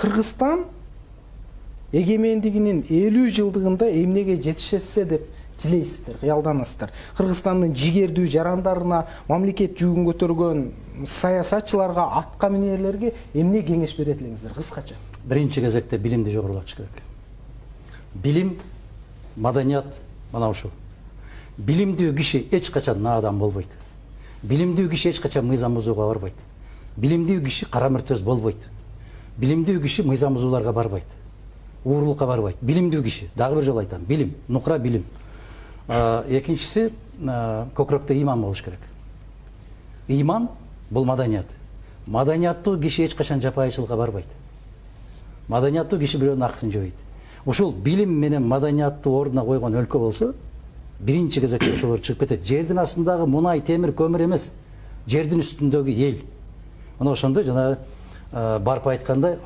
Кыргызстан эгемендигинин 50 жылдыгында эмнеге жетишсе деп тилейсиздер, кыялданасыздар. Кыргызстандын жигердүү жарандарына, мамлекет жүгүн көтөргөн саясатчыларга, атка минерлерге эмне кеңеш берет элеңиздер кыскача? Биринчи кезекте билимди жогорулатыш керек. Билим, маданият мына ушул. Билимдүү киши эч качан наадан болбойт. Билимдүү киши эч качан мыйзам бузууга барбайт. Билимдүү киши кара мөртөз болбойт. Билимдүү киши мыйзам бузууларга барбайт. Уурулукка барбайт. Билимдүү киши, дагы бир жолу айтам, билим, нукра билим. Экинчиси, көкрөктө иман болуш керек. Иман бул маданият. Маданияттуу киши эч качан жапайычылыкка барбайт. Маданияттуу киши бирөөнүн акысын жебейт. Ушул билим менен маданиятты ордуна койгон өлкө болсо, биринчи кезекте ошолор чыгып кетет. Жердин астындагы мунай, темир, көмүр эмес, жердин үстүндөгү эл. Мына ошондой жана барып айткандай